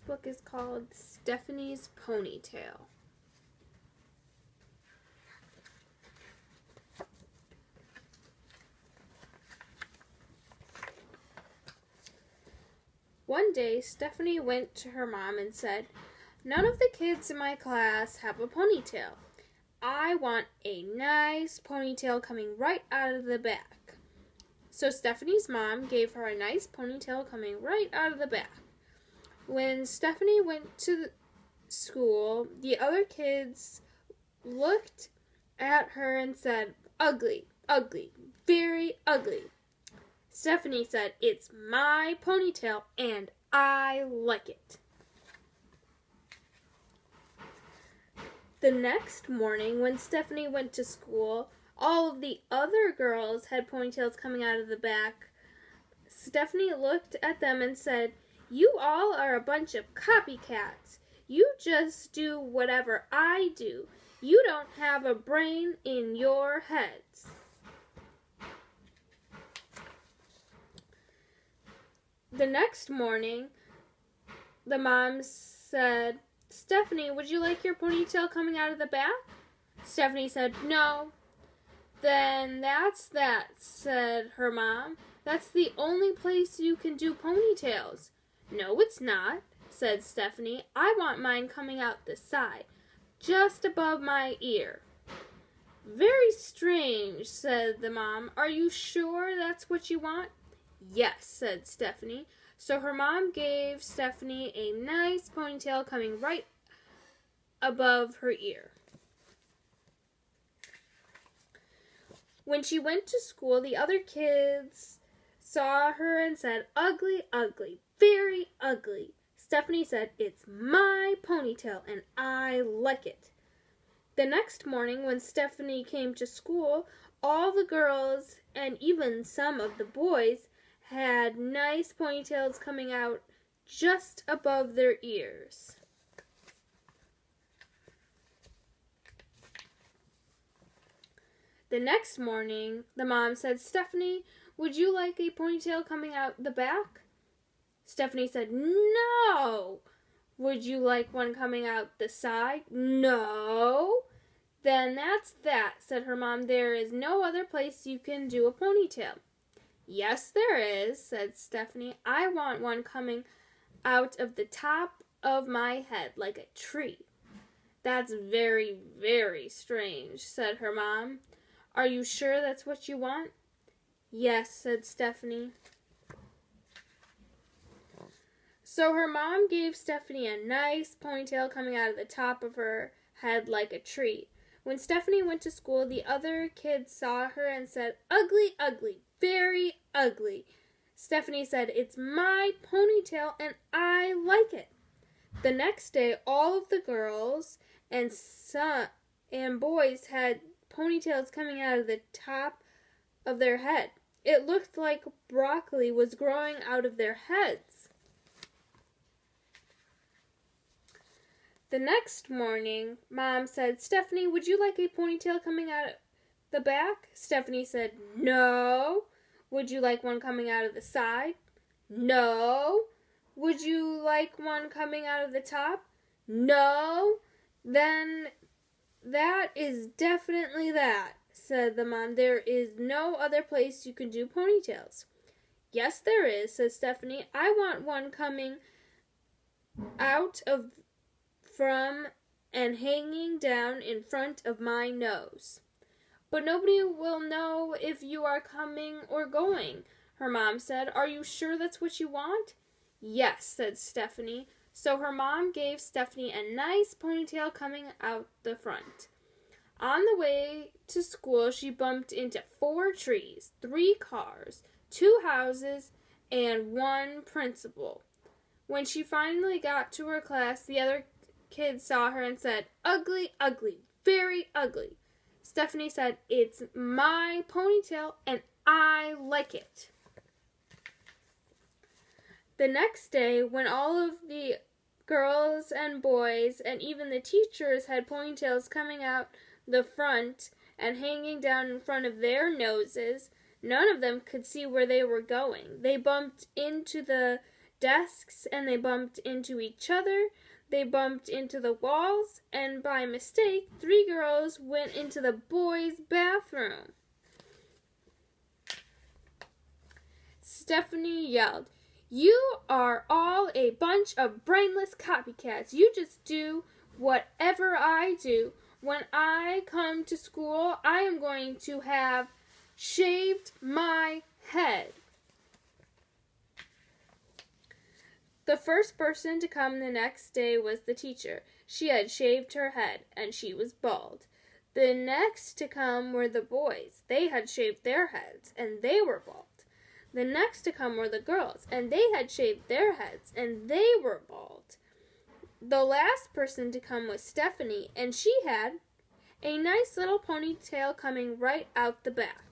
book is called Stephanie's Ponytail. One day, Stephanie went to her mom and said, "None of the kids in my class have a ponytail. I want a nice ponytail coming right out of the back." So Stephanie's mom gave her a nice ponytail coming right out of the back. When Stephanie went to school, the other kids looked at her and said, "Ugly, ugly, very ugly." Stephanie said, "It's my ponytail and I like it." The next morning, when Stephanie went to school, all of the other girls had ponytails coming out of the back. Stephanie looked at them and said, "You all are a bunch of copycats. You just do whatever I do. You don't have a brain in your heads." The next morning, the mom said, "Stephanie, would you like your ponytail coming out of the back?" Stephanie said, "No." "Then that's that," said her mom. "That's the only place you can do ponytails." "No, it's not," said Stephanie. "I want mine coming out the side, just above my ear." "Very strange," said the mom. "Are you sure that's what you want?" "Yes," said Stephanie. So her mom gave Stephanie a nice ponytail coming right above her ear. When she went to school, the other kids saw her and said, "Ugly, ugly, very ugly." Stephanie said, "It's my ponytail and I like it." The next morning, when Stephanie came to school, all the girls and even some of the boys had nice ponytails coming out just above their ears. The next morning, the mom said, "Stephanie, would you like a ponytail coming out the back?" Stephanie said, "No." "Would you like one coming out the side?" "No." "Then that's that," said her mom. "There is no other place you can do a ponytail." "Yes, there is," said Stephanie. "I want one coming out of the top of my head like a tree." "That's very, very strange," said her mom. "Are you sure that's what you want?" "Yes," said Stephanie. So her mom gave Stephanie a nice ponytail coming out of the top of her head like a tree. When Stephanie went to school, the other kids saw her and said, "Ugly, ugly, very ugly." Stephanie said, "It's my ponytail and I like it." The next day, all of the girls and boys had ponytails coming out of the top of their head. It looked like broccoli was growing out of their heads. The next morning, Mom said, "Stephanie, would you like a ponytail coming out the back?" Stephanie said, "No." "Would you like one coming out of the side?" "No." "Would you like one coming out of the top?" "No." "Then that is definitely that," said the mom. "There is no other place you can do ponytails." "Yes, there is," said Stephanie. "I want one coming out from and hanging down in front of my nose." "But nobody will know if you are coming or going," her mom said. "Are you sure that's what you want?" "Yes," said Stephanie. So her mom gave Stephanie a nice ponytail coming out the front. On the way to school, she bumped into 4 trees, 3 cars, 2 houses, and 1 principal. When she finally got to her class, the other kids saw her and said, "Ugly, ugly, very ugly." Stephanie said, "It's my ponytail and I like it." The next day, when all of the girls and boys and even the teachers had ponytails coming out the front and hanging down in front of their noses, none of them could see where they were going. They bumped into the desks, and they bumped into each other. They bumped into the walls, and by mistake, 3 girls went into the boys' bathroom. Stephanie yelled, "You are all a bunch of brainless copycats. You just do whatever I do. When I come to school, I am going to have shaved my head." The first person to come the next day was the teacher. She had shaved her head, and she was bald. The next to come were the boys. They had shaved their heads, and they were bald. The next to come were the girls, and they had shaved their heads, and they were bald. The last person to come was Stephanie, and she had a nice little ponytail coming right out the back.